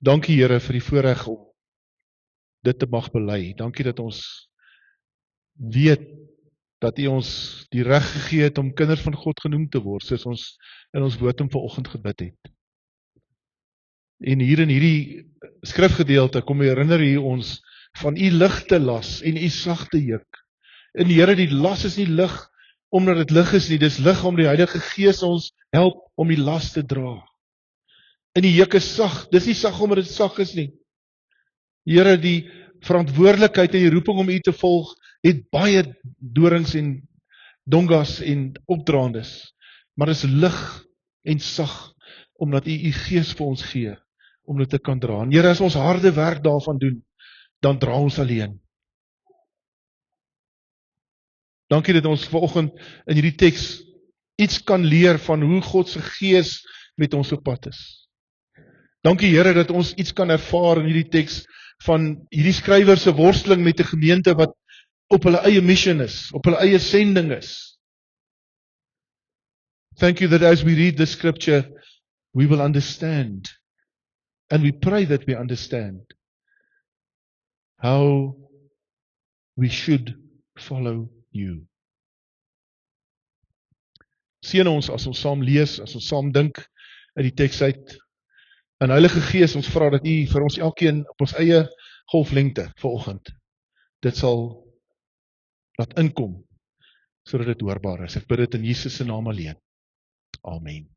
Dankie Here vir die voorreg om dit te mag bely. Dankie dat ons weet dat U ons die reg gegee het om kinders van God genoem te word, soos ons in ons wotum vanoggend gebid het. En hier in hierdie skrifgedeelte kom herinner U ons van U ligte las en U sagte juk. En Here, die las is nie lig omdat dit lig is nie, dis lig om die Heilige Gees ons help om die las te dra. En die juk is sag, dis nie sag omdat dit sag is nie. Here, die verantwoordelikheid en die roeping om U te volg, het baie dorings en dongas en opdraandes, maar is lig en sag, omdat U U Gees vir ons gee, om dit te kan dra. En Here, as ons harde werk daarvan doen, dan dra ons alleen. Dankie dat ons vanoggend in hierdie teks iets kan leer van hoe God se Gees met ons op pad is. Dankie Here dat ons iets kan ervaar in hierdie teks van hierdie skrywer se worsteling met 'n gemeente wat op hulle eie mission is, op hulle eie sending is. Thank you that as we read the scripture, we will understand, and we pray that we understand how we should follow you. Seën ons as ons saam lees, as ons saam dink uit die teks uit. En Heilige Gees, ons vra dat U vir ons elkeen op ons eie golflengte vanoggend dit sal laat inkom, sodat dit hoorbaar is. Ek bid dit in Jesus se naam alleen. Amen.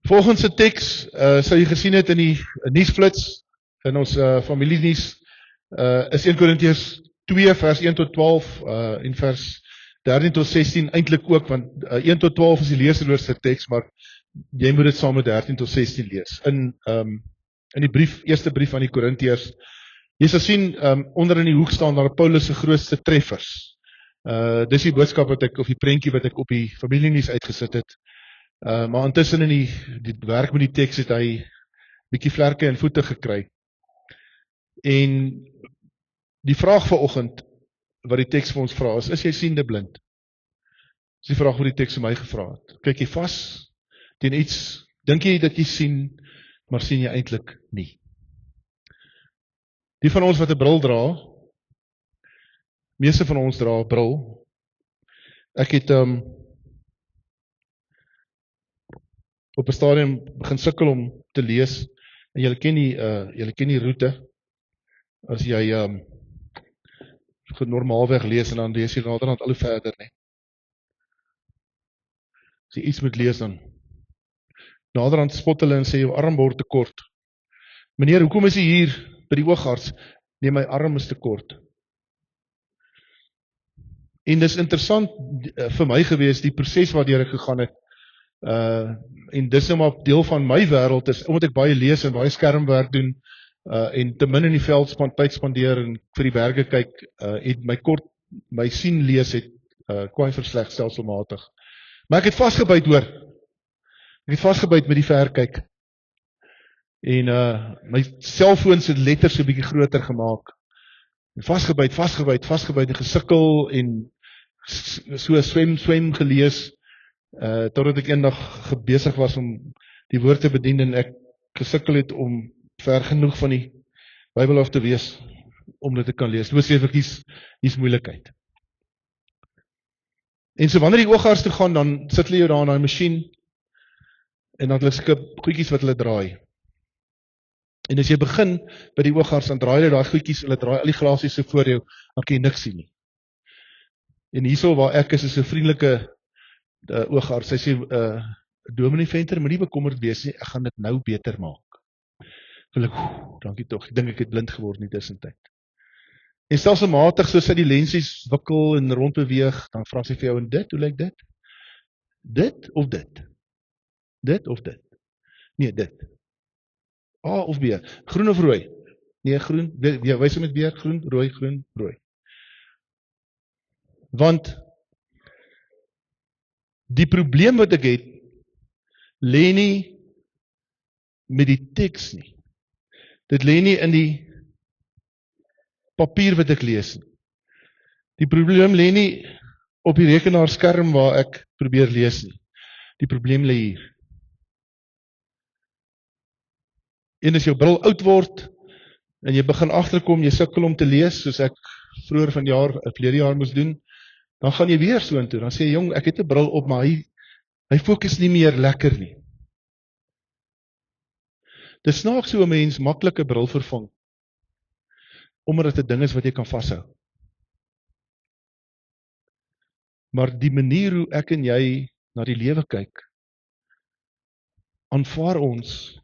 Volgens se teks sou jy gesien het in die nuusflits in ons familienuus is 1 Korintiërs 2 vers 1 tot 12 en vers 13 tot 16 eintlik ook, want 1 tot 12 is die leesroos se teks, maar jy moet dit saam met 13 tot 16 lees. In die eerste brief aan die Korintiërs, jy sal sien onder in die hoek staan daar Paulus se grootste treffers. Dis die boodskap wat ek, of die prentjie wat ek op die familienuus uitgesit het. Maar intussen in die werk met die teks het hy bietjie vlerke en voete gekry. En die vraag vanoggend wat die teks vir ons vra is jy siende blind? Dis die vraag wat die teks vir my gevra het. Kyk jy vas teen iets, dink jy dat jy sien, maar sien jy eintlik nie? Die van ons wat 'n bril dra, meeste van ons dra 'n bril. Ek het op 'n stadium begin sukkel om te lees, en julle ken die roete. As jy normaalweg lees en dan lees jy naderhand al hoe verder, nee. As jy iets moet lees dan naderhand spot hulle en sê jou arm word te kort. Meneer, hoekom is jy hier by die oogarts? Nee, my arm is te kort. En dis interessant vir my gewees die proses waardeur ek gegaan het. En dis nou maar deel van my wêreld is omdat ek baie lees en baie skermwerk doen en te min in die veld tyd spandeer en vir die berge kyk, het my sien lees het kwai versleg stelselmatig. Maar ek het vasgebyt hoor. Ek het vasgebyt met die verkyk. En my selfoon se letters so 'n bietjie groter gemaak. En vasgebyt en gesukkel en so swem gelees totdat ek eendag besig was om die woord te bedien en ek gesukkel het om ver genoeg van die Bybel af te wees om dit te kan lees. Toe sê ek hier's moeilikheid. En so wanneer die oogarts toe gaan, dan sit hulle jou daar in daai masjien en dan het hulle sulke goedjies wat hulle draai. En as jy begin by die oogarts, dan draai hulle daai goedjies, hulle draai al die glasies so voor jou, dan kan jy niks sien nie. En hierso waar ek is 'n vriendelike oogarts. Hy sê, Dominee Venter, moenie bekommerd wees nie, ek gaan dit nou beter maak. Dankie tog, ek dink ek het blind geword in die tussentyd. En stelselmatig, soos hy die lensies wikkel en rondbeweeg, dan vra sy vir jou, en dit, hoe lyk dit? Dit of dit? Dit of dit? Nee, dit. A of B? Groen of rooi? Nee, groen. Ja, wys hom met weer, groen, rooi. Want die probleem wat ek het, lê nie met die teks nie. Dit lê nie in die papier wat ek lees nie. Die probleem lê nie op die rekenaarskerm waar ek probeer lees nie. Die probleem lê hier. En as jou bril oud word, en jy begin agterkom, jy sukkel om te lees, soos ek vroeër verlede jaar moes doen, dan gaan jy weer so intoe, dan sê jy, jong, ek het 'n bril op, maar hy fokus nie meer lekker nie. Dis snaaks hoe 'n mens maklik 'n bril vervang, omdat dit 'n ding is wat jy kan vashou. Maar die manier hoe ek en jy na die lewe kyk, aanvaar ons,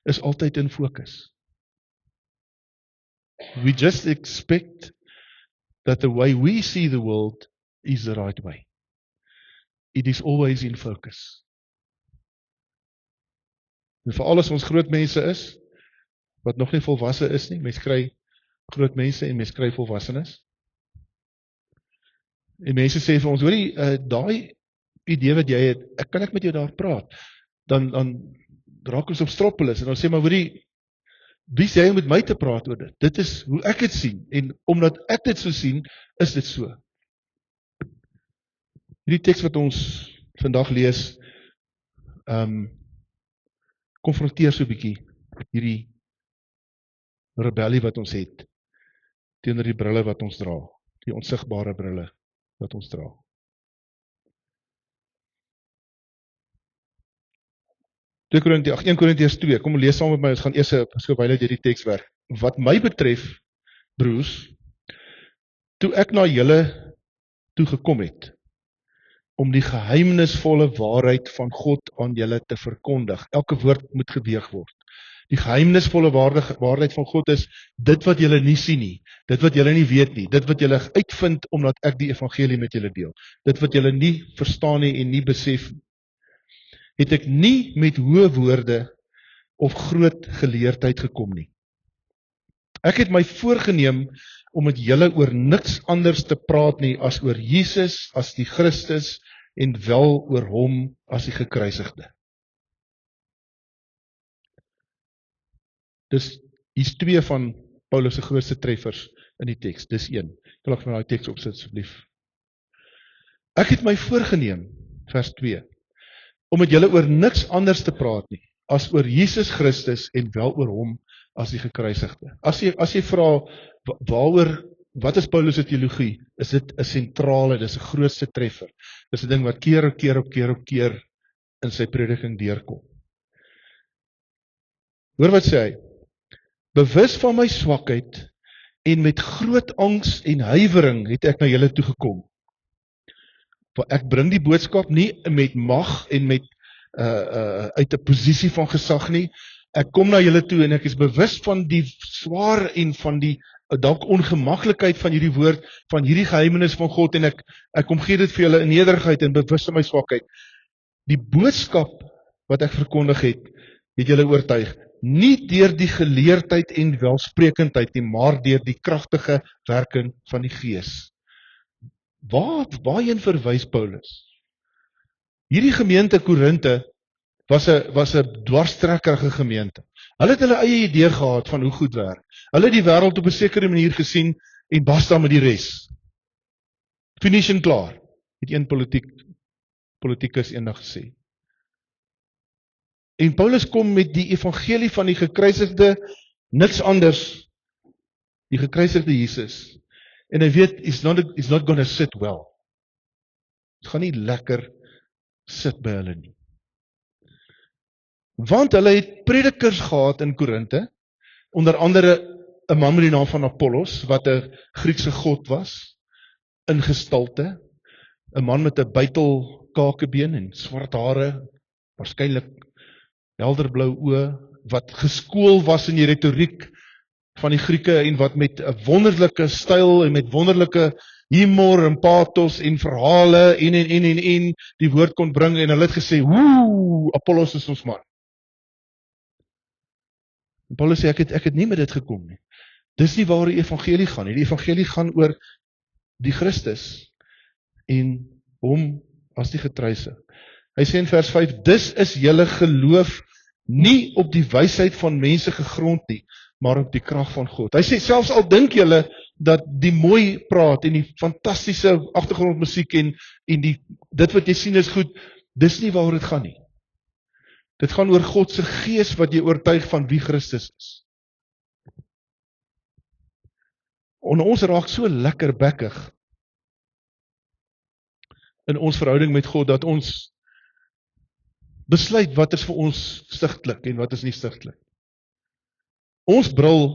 is altyd in fokus. We just expect that the way we see the world is the right way. It is always in focus. En veral as ons groot mense is, wat nog nie volwasse is nie, mens kry groot mense en mens kry volwassenes. En mense sê vir ons, hoorie, daai idee wat jy het, kan ek met jou daar praat? Dan raak ons op stroppelis en dan sê maar, hoorie, wie sê jy om met my te praat oor dit? Dit is hoe ek dit sien, en omdat ek dit so sien, is dit so. Hierdie teks wat ons vandag lees, konfronteer so 'n bietjie hierdie rebellie wat ons het, teenoor die brille wat ons dra, die onsigbare brille wat ons dra. (1 Korintiërs 2, kom lees saam met my, ons gaan eers so wyle deur die teks werk. Wat my betref, broers, toe ek na julle toe gekom het, om die geheimnisvolle waarheid van God aan julle te verkondig. Elke woord moet geweeg word. Die geheimnisvolle waarheid van God is, dit wat julle nie sien nie, dit wat julle nie weet nie, dit wat julle uitvind, omdat ek die evangelie met julle deel. Dit wat julle nie verstaan nie en nie besef nie. Het ek nie met hoë woorde of groot geleerdheid gekom nie. Ek het my voorgeneem om met julle oor niks anders te praat nie as oor Jesus as die Christus en wel oor hom as die gekruisigde. Dis hier's 2 van Paulus se grootste treffers in die teks. Dis 1. Kan ek vir daai teks opsit asseblief? Ek het my voorgeneem, vers 2, om met julle oor niks anders te praat nie as oor Jesus Christus en wel oor hom as die gekruisigde. As jy vra wat is Paulus se teologie? Is dit 'n sentrale, dis 'n grootste treffer. Dis 'n ding wat keer op keer in sy prediking deurkom. Hoor wat sê hy? Bewus van my swakheid en met groot angs en huiwering het ek na julle toe gekom. Ek bring die boodskap nie met mag en met uit 'n posisie van gesag nie. Ek kom na julle toe en ek is bewus van die swaar en van die dalk ongemaklikheid van hierdie woord, van hierdie geheimenis van God, en ek kom gee dit vir julle in nederigheid en bewus van my swakheid. Die boodskap wat ek verkondig het julle oortuig, nie deur die geleerdheid en welsprekendheid nie, maar deur die kragtige werking van die Gees. Waarheen verwys Paulus? Hierdie gemeente Korinte was 'n dwarstrekkerige gemeente. Hulle het hulle eie idee gehad van hoe goed werk. Hulle het die wêreld op 'n sekere manier gesien en basta met die res. Finish en klaar, het een politikus eendag gesê. En Paulus kom met die evangelie van die gekruisigde, niks anders, die gekruisigde Jesus. En hy weet, it's not gonna sit well. Het gaan nie lekker sit by hulle nie. Want hulle het predikers gehad in Korinte, onder andere 'n man met die naam van Apollos, wat 'n Griekse god was, in gestalte, 'n man met 'n buitelkakebeen en swart hare, waarskynlik helderblou oë, wat geskool was in die retoriek van die Grieke en wat met 'n wonderlike styl en met wonderlike humor en pathos en verhale en die woord kon bring, en hulle het gesê, woe, Apollos is ons man. En Paulus sê, ek het nie met dit gekom nie. Dis nie waar die evangelie gaan nie. Die evangelie gaan oor die Christus en hom as die gekruisigde. Hy sê in vers 5, dis is julle geloof nie op die wysheid van mense gegrond nie, maar op die krag van God. Hy sê, selfs al dink julle dat die mooi praat en die fantastiese agtergrondmusiek en dit wat jy sien is goed, dis nie waar dit gaan nie. Dit gaan oor God se gees wat jy oortuig van wie Christus is. En ons raak so lekker bekkig in ons verhouding met God, dat ons besluit wat is vir ons stigtelik en wat is nie stigtelik. Ons bril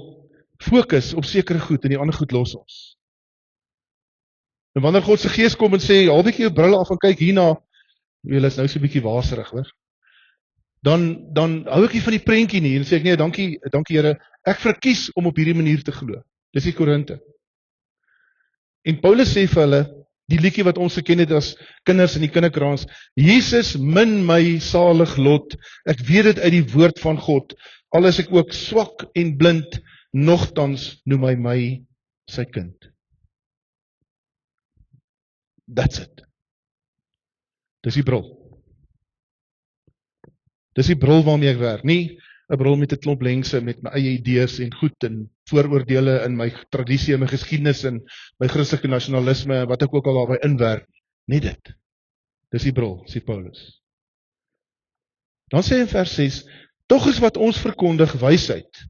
fokus op sekere goed en die ander goed los ons. En wanneer God se gees kom en sê, haal bietjie jou bril af en kyk hierna, jy is nou so 'n bietjie waserig, hoor. Dan hou ek nie van die prentjie nie en sê ek nee, dankie Here, ek verkies om op hierdie manier te glo. Dis die Korinte. En Paulus sê vir hulle, die liedjie wat ons geken het as kinders in die kinderkraans, Jesus min my salig lot, ek weet dit uit die woord van God, al is ek ook swak en blind, nogtans noem hy my sy kind. That's it. Dis die bril. Dis die bril waarmee ek werk, nie 'n bril met 'n klomp lengse, met my eie idees en goed en vooroordeele in my tradisie en my geskiedenis en my Christelike nasionalisme, wat ek ook al daarby inwerk. Nie dit. Dis die bril, sê Paulus. Dan sê hy in vers 6, tog is wat ons verkondig wysheid,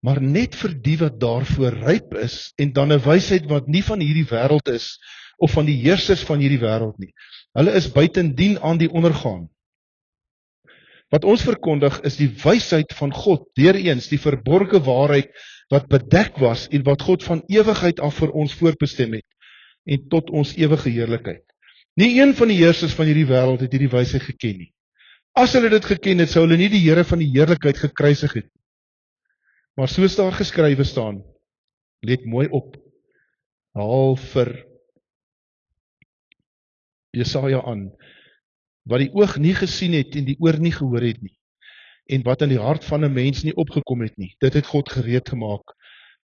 maar net vir die wat daarvoor ryp is, en dan 'n wysheid wat nie van hierdie wêreld is, of van die heersers van hierdie wêreld nie. Hulle is buitendien aan die ondergaan. Wat ons verkondig is die wysheid van God, deereens die verborgde waarheid wat bedek was en wat God van ewigheid af vir ons voorbestem het en tot ons ewige heerlikheid. Nie een van die heersers van hierdie wêreld het hierdie wysheid geken nie. As hulle dit geken het, sou hulle nie die Here van die heerlikheid gekruisig het. Maar soos daar geskrywe staan, let mooi op, haal vir Jesaja aan, wat die oog nie gesien het en die oor nie gehoor het nie, en wat in die hart van 'n mens nie opgekom het nie, dit het God gereed gemaak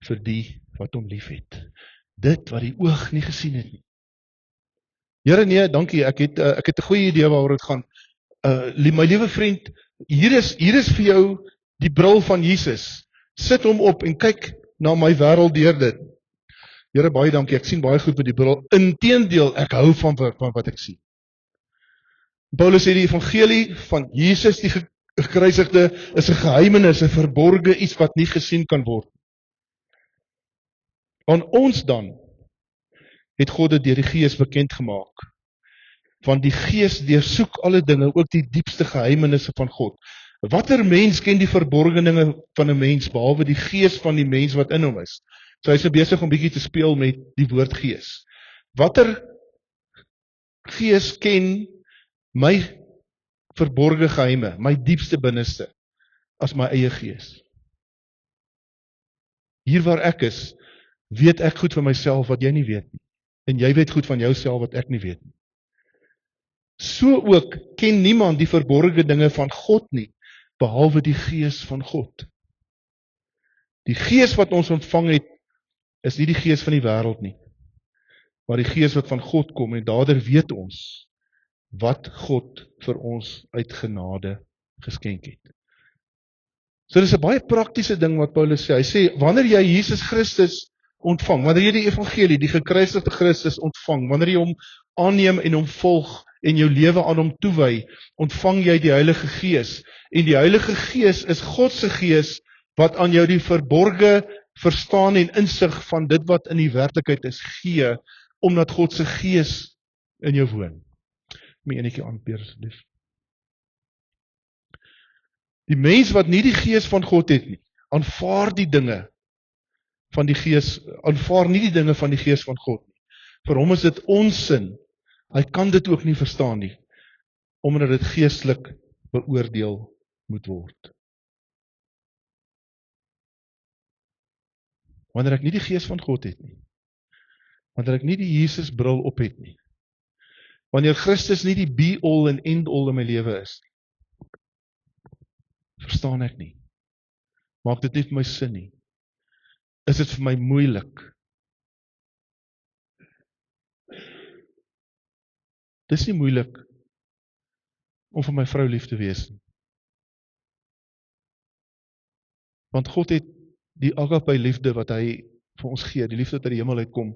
vir die wat hom lief het. Dit wat die oog nie gesien het nie. Here nee, dankie, ek het 'n goeie idee waaroor dit gaan. My liewe vriend, hier is vir jou die bril van Jesus. Sit hom op en kyk na my wêreld deur dit. Here, baie dankie, ek sien baie goed met die bril. Inteendeel, ek hou van wat ek sien. Paulus sê die evangelie van Jesus die gekruisigde is 'n geheimenis, 'n verborge iets wat nie gesien kan word. Aan ons dan het God dit deur die Gees bekend gemaak. Want die Gees deursoek alle dinge, ook die diepste geheimenisse van God. Watter mens ken die verborgde dinge van 'n mens behalwe die Gees van die mens wat in hom is? So hy is besig om bietjie te speel met die woord Gees. Watter Gees ken my verborgde geheime, my diepste binneste, as my eie Gees? Hier waar ek is, weet ek goed van myself wat jy nie weet nie. En jy weet goed van jouself wat ek nie weet nie. So ook ken niemand die verborgde dinge van God nie, behalwe die Gees van God. Die Gees wat ons ontvang het, is nie die Gees van die wêreld nie, maar die Gees wat van God kom, en daardeur weet ons wat God vir ons uit genade geskenk het. So dis 'n baie praktiese ding wat Paulus sê. Hy sê, wanneer jy Jesus Christus ontvang, wanneer jy die evangelie, die gekruisigde Christus ontvang, wanneer jy hom aanneem en hom volg en jou lewe aan hom toewy, ontvang jy die Heilige Gees. En die Heilige Gees is God se Gees wat aan jou die verborgde verstaan en insig van dit wat in die werklikheid is gee, omdat God se Gees in jou woon. My enetjie aanpeer asseblief. Die mens wat nie die Gees van God het nie, aanvaar nie die dinge van die Gees van God nie. Vir hom is dit onsin. Hy kan dit ook nie verstaan nie, omdat dit geestelik beoordeel moet word. Wanneer ek nie die Gees van God het nie, wanneer ek nie die Jesus bril op het nie, wanneer Christus nie die be-all en end-all in my lewe is nie, verstaan ek nie, maak dit nie vir my sin nie, is dit vir my moeilik. Dis nie moeilik om vir my vrou lief te wees nie. Want God het die agape liefde wat hy vir ons gee, die liefde wat uit die hemel uitkom,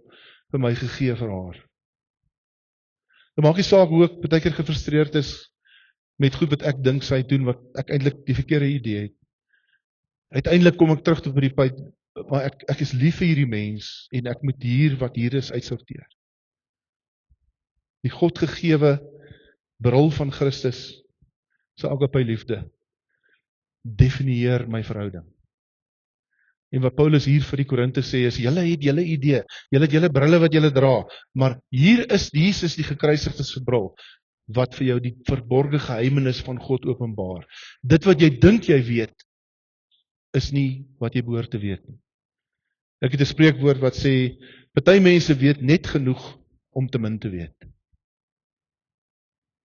vir my gegee vir haar. Dit maak nie saak hoe ek baie keer gefrustreerd is met goed wat ek dink sy doen, wat ek eintlik die verkeerde idee het. Uiteindelik kom ek terug tot by die punt, maar ek is lief vir hierdie mens, en ek moet hier wat hier is uitsorteer. Die God gegewe bril van Christus, sy agape liefde, definieer my verhouding. En wat Paulus hier vir die Korinte sê is, julle het julle idee, julle het julle brille wat julle dra, maar hier is Jesus die gekruisigde se bril, wat vir jou die verborgde geheimenis van God openbaar. Dit wat jy dink jy weet, is nie wat jy behoort te weet nie. Ek het 'n spreekwoord wat sê, party mense weet net genoeg om te min te weet.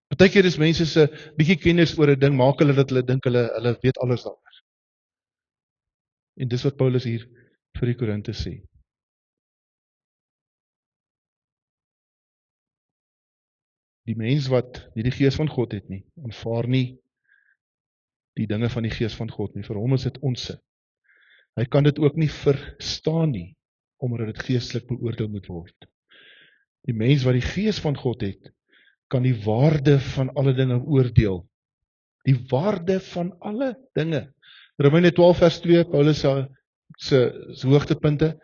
Partykeer is mense se bietjie kennis oor 'n ding, maak hulle dat hulle dink hulle weet alles daaroor. En dis wat Paulus hier vir die Korinte sê. Die mens wat nie die gees van God het nie, aanvaar nie die dinge van die gees van God nie. Vir hom is dit onsin. Hy kan dit ook nie verstaan nie, omdat dit geestelik beoordeel moet word. Die mens wat die gees van God het, kan die waarde van alle dinge oordeel. Die waarde van alle dinge. Romeine 12 vers 2, Paulus se hoogtepunte.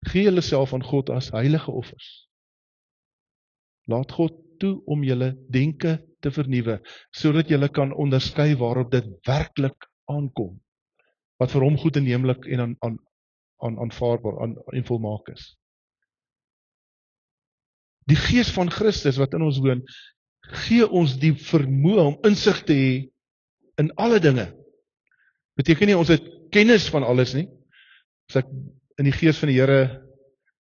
Gee julle self aan God as heilige offers. Laat God toe om julle denke te vernuwe, sodat julle kan onderskei waarop dit werklik aankom, wat vir hom goed en heemlik en aanvaarbaar en volmaak is. Die gees van Christus wat in ons woon, gee ons die vermoë om insig te hê in alle dinge. Beteken nie ons het kennis van alles nie. As ek in die gees van die Here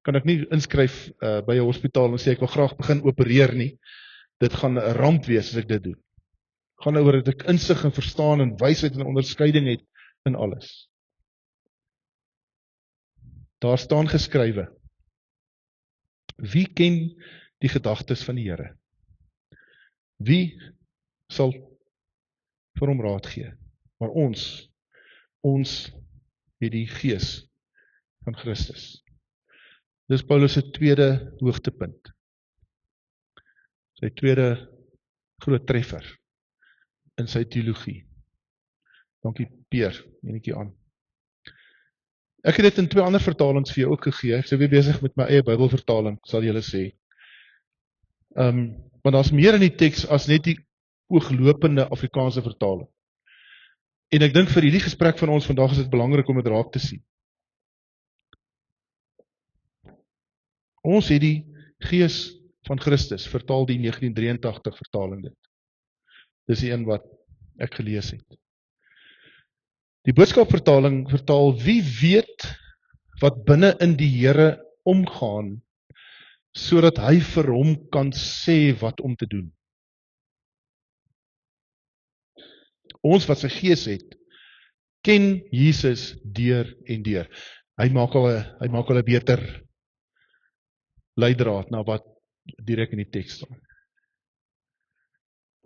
kan ek nie inskryf by 'n hospitaal en sê ek wil graag begin opereer nie. Dit gaan 'n ramp wees as ek dit doen. Gaan oor dat ek insig en verstaan en wysheid en onderskeiding het in alles. Daar staan geskrywe: Wie ken die gedagtes van die Here? Wie sal vir hom raad gee? Maar ons het die gees van Christus. Dis Paulus se tweede hoogtepunt. Sy tweede groot treffer in sy teologie. Dankie Peer, enetjie aan. Ek het dit in 2 ander vertalings vir jou ook gegee. Ek sou weer besig met my eie Bybelvertaling, sal julle sê. Want daar's meer in die teks as net die ooglopende Afrikaanse vertaling. En ek dink vir hierdie gesprek van ons vandag is dit belangrik om dit raak te sien. Ons het die gees van Christus, vertaal die 1983 vertaling dit. Dis die een wat ek gelees het. Die boodskapvertaling vertaal, wie weet wat binne in die Here omgaan, sodat hy vir hom kan sê wat om te doen. Ons wat sy gees het, ken Jesus deur en deur. Hy maak al 'n beter leidraad na wat direk in die teks staan.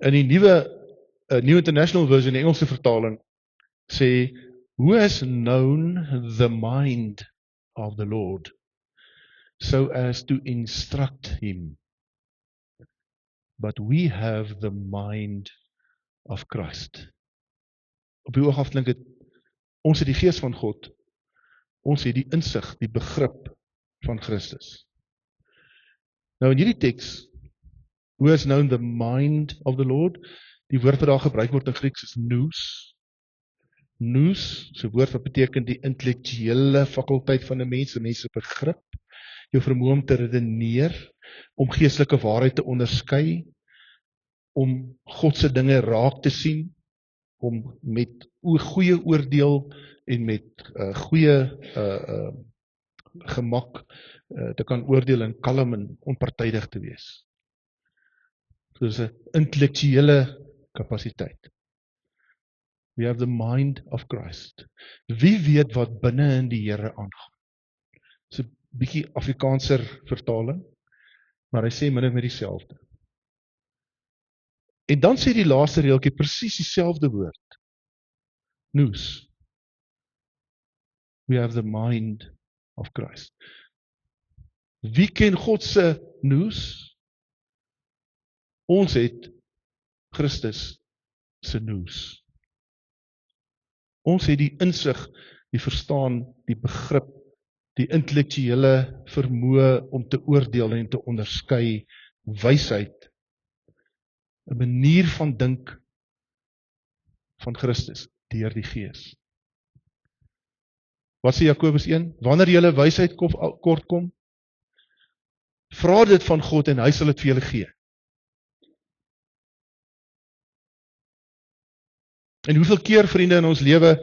In die New International Version, die Engelse vertaling, sê, who has known the mind of the Lord, so as to instruct him, but we have the mind of Christ. Op die oog af klink dit, ons het die gees van God, ons het die insig, die begrip van Christus. Nou in hierdie teks, who has known the mind of the Lord, die woord wat daar gebruik word in Grieks is nous. Nous, so 'n woord wat beteken die intellektuele fakulteit van 'n mens se begrip, jou vermoë om te redeneer, om geestelike waarheid te onderskei, om God se dinge raak te sien, om met goeie oordeel en met goeie gemak te kan oordeel en kalm en onpartydig te wees. So dis 'n intellektuele kapasiteit. We have the mind of Christ. Wie weet wat binne in die Here aangaan? So 'n bietjie Afrikaanser vertaling, maar hy sê min of meer dieselfde. En dan sê die laaste reeltjie presies dieselfde woord. Nous. We have the mind of Christ. Wie ken God se nous? Ons het Christus se nous. Ons het die insig, die verstaan, die begrip, die intellektuele vermoë om te oordeel en te onderskei, wysheid, 'n manier van dink van Christus deur die Gees. Wat sê Jakobus 1? Wanneer julle wysheid kort kom, vra dit van God en hy sal dit vir julle gee. En hoeveel keer, vriende, in ons lewe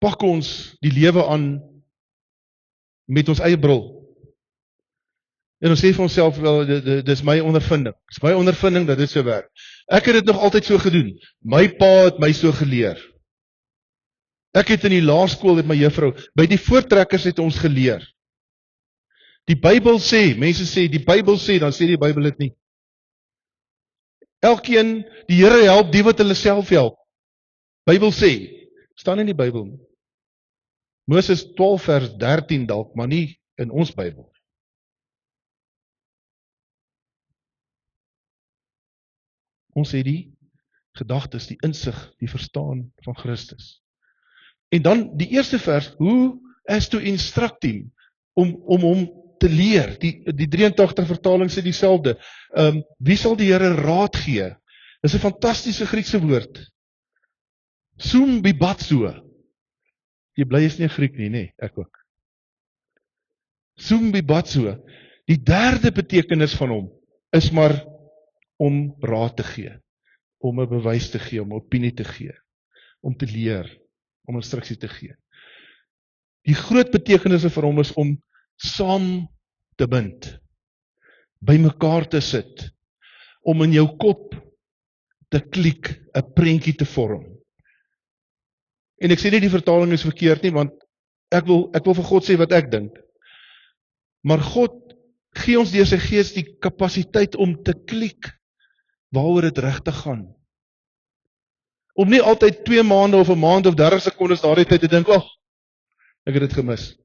pak ons die lewe aan met ons eie bril. En ons sê vir onsself, wel, dit is my ondervinding. Dit is my ondervinding dat dit so werk. Ek het dit nog altyd so gedoen. My pa het my so geleer. Ek het in die laerskool met my juffrou, by die voortrekkers het ons geleer. Die Bybel sê, mense sê, die Bybel sê, dan sê die Bybel dit nie. Elkeen, die Here help die wat hulle self help. Bybel sê, staan in die Bybel nie. Moses 12 vers 13 dalk, maar nie in ons Bybel. Ons het die gedagtes, die insig, die verstaan van Christus. En dan die eerste vers, hoe as to instruct him, om hom te leer. Die 83 vertaling sê dieselfde. Wie sal die Here raad gee? Dis 'n fantastiese Griekse woord. Sum bibatso. Jy bly is nie 'n Griek nie, nê? Ek ook. Sum bibatso. Die derde betekenis van hom is maar om raad te gee, om 'n bewys te gee, om 'n opinie te gee, om te leer, om instruksie te gee. Die groot betekenisse vir hom is om saam te bind, by mekaar te sit, om in jou kop te klik, 'n prentjie te vorm. En ek sê nie die vertaling is verkeerd nie, want ek wil vir God sê wat ek dink. Maar God gee ons deur sy Gees die kapasiteit om te klik waaroor dit regtig gaan. Om nie altyd 2 maande of 'n maand of 30 sekondes daardie tyd te dink, "Ag, ek het dit gemis."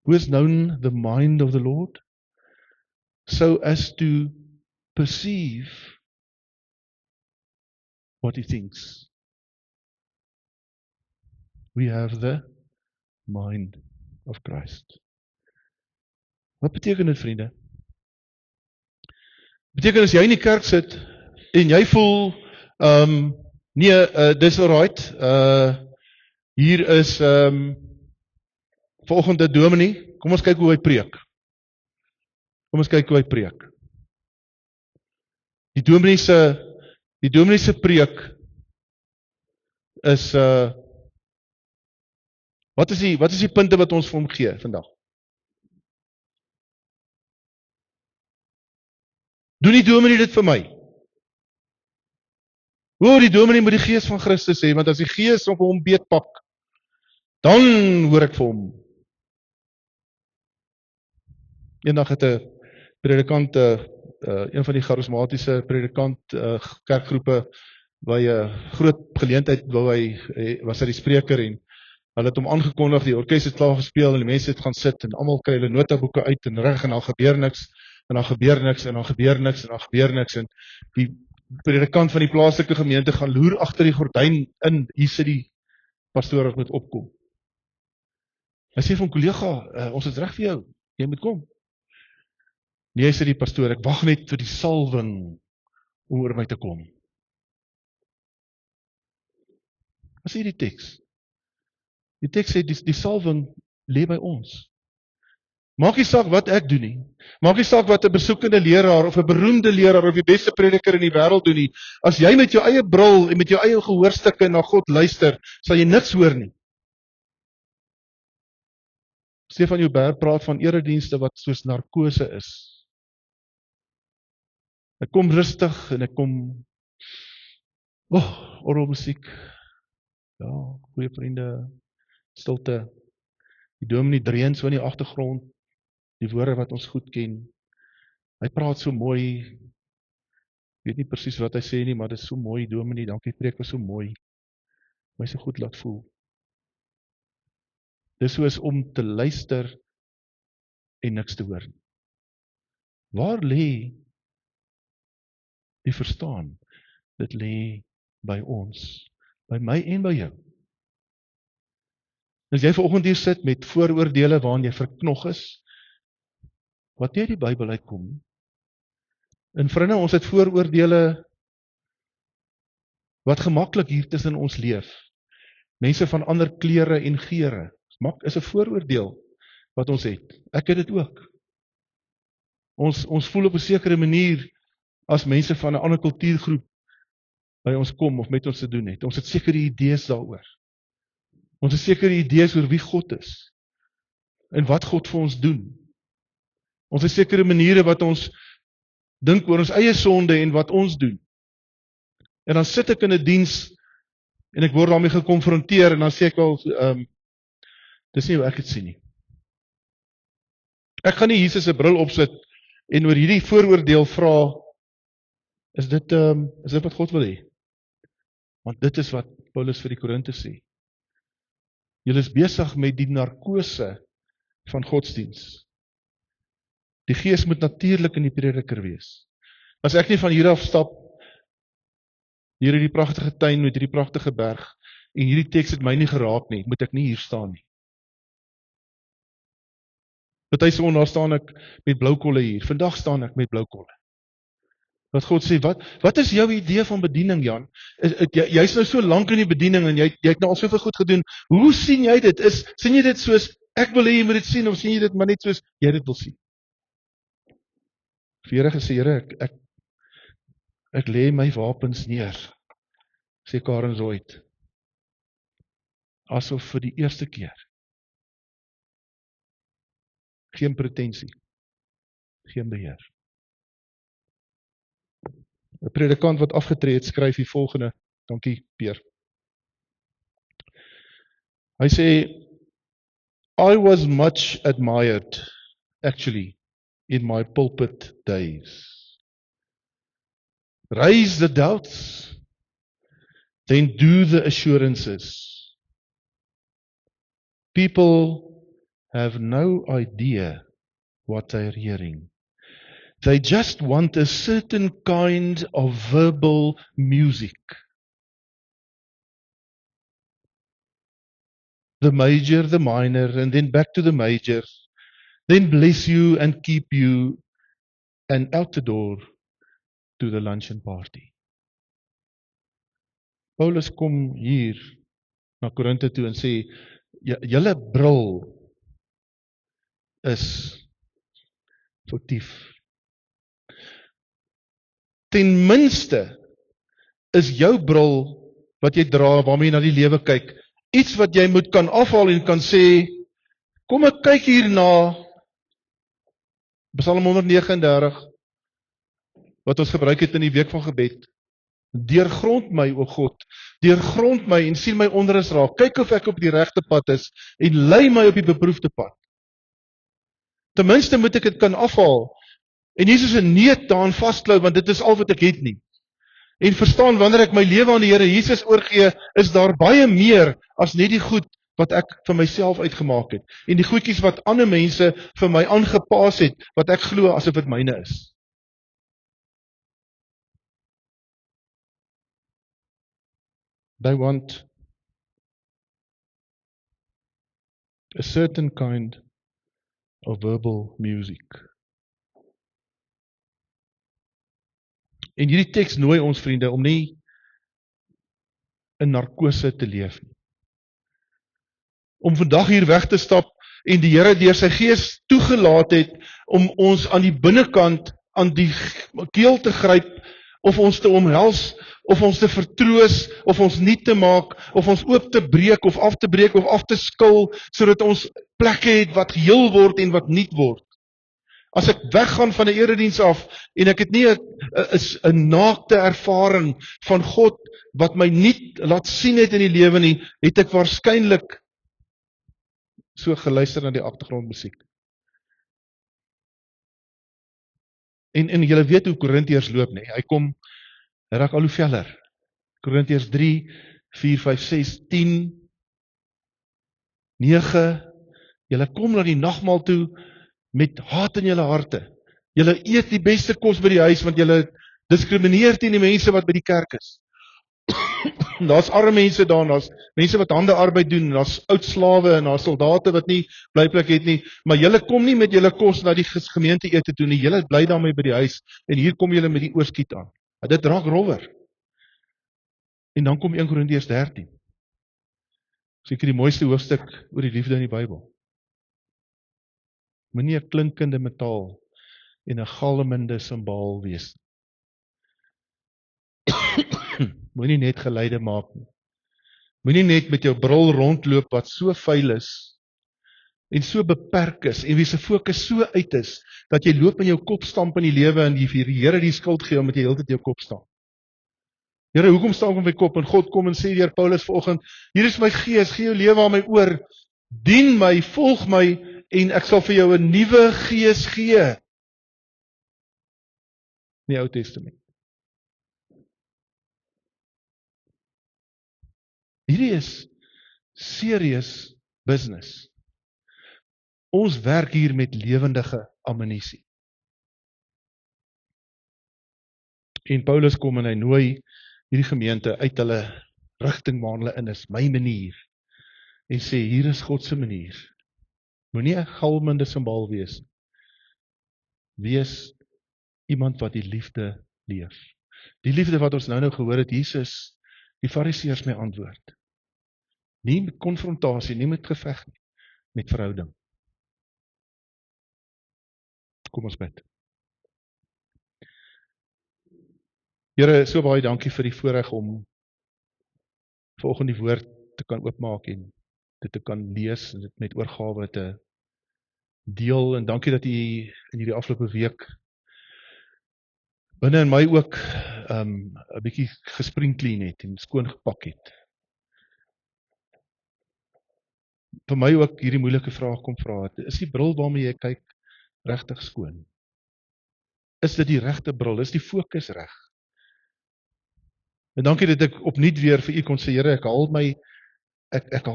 Who has known the mind of the Lord, so as to perceive what he thinks. We have the mind of Christ. Wat beteken dit, vriende? Beteken as jy in die kerk sit en jy voel nee, dis alright. Hier is volgende dominee. Kom ons kyk hoe hy preek. Kom ons kyk hoe hy preek. Die dominee se preek is wat is die punte wat ons vir hom gee vandag? Doen die dominee dit vir my? Die dominee moet die Gees van Christus hê, want as die Gees op hom beetpak, dan hoor ek vir hom. Eendag het 'n predikant, een van die charismatiese predikant kerkgroepe, by 'n groot geleentheid was hy die spreker en hulle het hom aangekondig, die orkes het klaar gespeel en die mense het gaan sit en almal kry hulle notaboeke uit en reg en dan gebeur niks en dan gebeur niks en dan gebeur niks en dan gebeur niks en die predikant van die plaaslike gemeente gaan loer agter die gordyn in, hier sit die pastoor wat moet opkom. Hy sê vir hom, kollega, ons is reg vir jou, jy moet kom. Nee, sê die pastoor, ek wag net vir die salwing om oor my te kom. Wat sê die teks? Die teks sê, die salwing lê by ons. Maak nie saak wat ek doen nie. Maak nie saak wat 'n besoekende leraar of 'n beroemde leraar of die beste prediker in die wêreld doen nie. As jy met jou eie bril en met jou eie gehoorstukke na God luister, sal jy niks hoor nie. Stefan Joubert praat van eredienste wat soos narkose is. Ek kom rustig en ek kom orgelmusiek. Ja, goeie vriende, stilte. Die dominee dreun so in die agtergrond, die woorde wat ons goed ken. Hy praat so mooi. Ek weet nie presies wat hy sê nie, maar dit is so mooi, dominee, dankie, preek was so mooi. My so goed laat voel. Dis soos om te luister en niks te hoor nie. Waar lê die verstaan? Dit lê by ons, by my en by jou. As jy vanoggend hier sit met vooroordeele waarin jy verknog is, wat jy die Bybel uitkom. En vriende, ons het vooroordeele wat gemaklik hier tussen ons leef. Mense van ander kleure en geure. Is 'n vooroordeel wat ons het. Ek het dit ook. Ons voel op 'n sekere manier as mense van 'n ander kultuurgroep by ons kom of met ons te doen het. Ons het sekere idees daaroor. Ons het sekere idees oor wie God is en wat God vir ons doen. Ons het sekere maniere wat ons dink oor ons eie sonde en wat ons doen. En dan sit ek in 'n diens en ek word daarmee gekonfronteer en dan sê ek al, dis nie hoe ek het sien nie. Ek gaan nie Jesus se bril opsit en oor hierdie vooroordeel vra, is dit wat God wil hê? Want dit is wat Paulus vir die Korinte sê. Julle is besig met die narkose van godsdiens. Die gees moet natuurlik in die prediker wees. As ek nie van hier af stap, hier in die pragtige tuin met hierdie pragtige berg, en hierdie teks het my nie geraak nie, moet ek nie hier staan nie. Party Sondag staan ek met bloukolle hier, vandag staan ek met bloukolle. Wat God sê, wat is jou idee van bediening, Jan? Jy's nou so lank in die bediening, en jy het nou al soveel goed gedoen, hoe sien jy dit? Sien jy dit soos, ek wil hê jy moet dit sien, of sien jy dit maar net soos, jy dit wil sien? Vir Here gesê, Here, ek lê my wapens neer, sê Karen Zoid, asof vir die eerste keer. Geen pretensie, geen beheer. 'n Predikant wat afgetree het, skryf die volgende, dankie Peer. Hy sê, I was much admired, actually, in my pulpit days. Raise the doubts, then do the assurances. People have no idea what they're hearing. They just want a certain kind of verbal music. The major, the minor, and then back to the major, then bless you and keep you, and out the door to the luncheon party. Paulus kom hier na Korinte toe en sê, julle bril is foutief. Ten minste is jou bril wat jy dra, waarmee jy na die lewe kyk, iets wat jy moet kan afhaal en kan sê, kom ek kyk hier na Psalm 139, wat ons gebruik het in die week van gebed. Deurgrond my, o God, deurgrond my en sien my onrus raak. Kyk of ek op die regte pad is en lei my op die beproefde pad. Ten minste moet ek dit kan afhaal en nie soos 'n neet daaraan vasklou, want dit is al wat ek het nie. En verstaan, wanneer ek my lewe aan die Here Jesus oorgee, is daar baie meer as net die goed wat ek vir myself uitgemaak het. En die goedjies wat ander mense vir my aangepas het, wat ek glo asof dit myne is. They want a certain kind of verbal music. En hierdie teks nooi ons vriende om nie in narkose te leef nie. Om vandag hier weg te stap en die Here deur sy Gees toegelaat het om ons aan die binnekant aan die keel te gryp, of ons te omhels, of ons te vertroos, of ons nuut te maak, of ons oop te breek, of af te breek, of af te skil, sodat ons plekke het wat heel word en wat nuut word. As ek weggaan van 'n erediens af, en ek het nie 'n naakte ervaring van God, wat my nuut laat sien het in die lewe nie, het ek waarskynlik so geluister na die agtergrondmusiek. En julle weet hoe Korintiërs loop, nie? Hy raak al hoe veller. Korintiërs 3, 4, 5, 6, 10, 9, julle kom na die nagmaal toe, met haat in julle harte. Julle eet die beste kos by die huis, want julle diskrimineer teen die mense wat by die kerk is. Daar's arme mense daar, daar's mense wat hande arbeid doen, daar's oud slawe en daar's soldate wat nie blyplek het nie, maar julle kom nie met julle kos na die gemeente ete toe nie, julle bly daarmee by die huis, en hier kom julle met die oorskiet aan. Dit raak rower. En dan kom 1 Korintiërs 13. Seker die mooiste hoofstuk oor die liefde in die Bybel. Moenie 'n klinkende metaal en 'n galmende simbaal wees. Moenie net geluide maak nie. Moenie net met jou bril rondloop wat so vuil is en so beperk is en wie se fokus so uit is dat jy loop in jou kop stamp in die lewe en jy vir die Here die skuld gee omdat jy heeltyd jou kop stamp. Here, hoekom stamp ek op my kop? En God kom en sê deur Paulus vanoggend, hier is my gees, gee jou lewe aan my oor, dien my, volg my en ek sal vir jou 'n nuwe gees gee. In die Ou Testament. Hierdie is serious business. Ons werk hier met lewendige ammunisie. En Paulus kom en hy nooi hierdie gemeente uit hulle rigting waar hulle in is, my manier. En sê, hier is God se manier. Moenie 'n galmende simbaal wees. Wees iemand wat die liefde leef. Die liefde wat ons nou gehoor het, Jesus, die Fariseërs my antwoord. Nie met konfrontasie, nie met geveg nie, met verhouding. Kom ons bid. Here, so baie dankie vir die voorreg om vanoggend die woord te kan oopmaak en dit te kan lees en dit met oorgawe te deel. En dankie dat U in hierdie afgelope week binne in my ook 'n bietjie gespring clean het en skoon gepak het. Vir my ook hierdie moeilike vraag kom vra, is die bril waarmee jy kyk regtig skoon? Is dit die regte bril? Is die fokus reg? En dankie dat ek opnuut weer vir U kon sê, Here, ek haal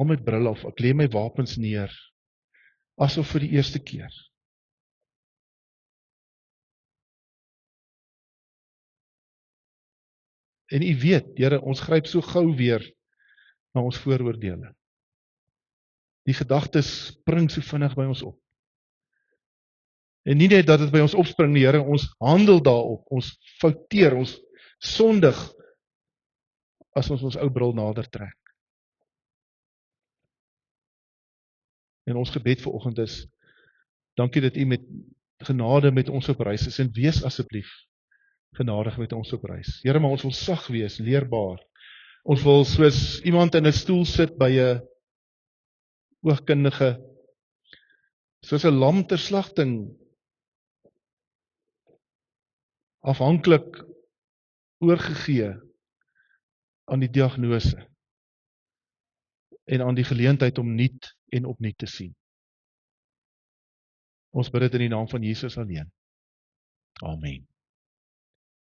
my bril af, ek lê my wapens neer, asof vir die eerste keer. En U weet, Here, ons gryp so gou weer na ons vooroordeele. Die gedagtes spring so vinnig by ons op. En nie net dat dit by ons opspring nie, Here, ons handel daarop, ons fouteer, ons sondig, as ons ou bril nader trek. En ons gebed vanoggend is, dankie dat U met genade met ons op reis is, en wees asseblief genadig met ons op reis. Here, maar ons wil sag wees, leerbaar. Ons wil soos iemand in 'n stoel sit by 'n oogkundige, soos 'n lam ter slagting, afhanklik oorgegee aan die diagnose en aan die geleentheid om nuut en opnuut te sien. Ons bid dit in die naam van Jesus alleen. Amen.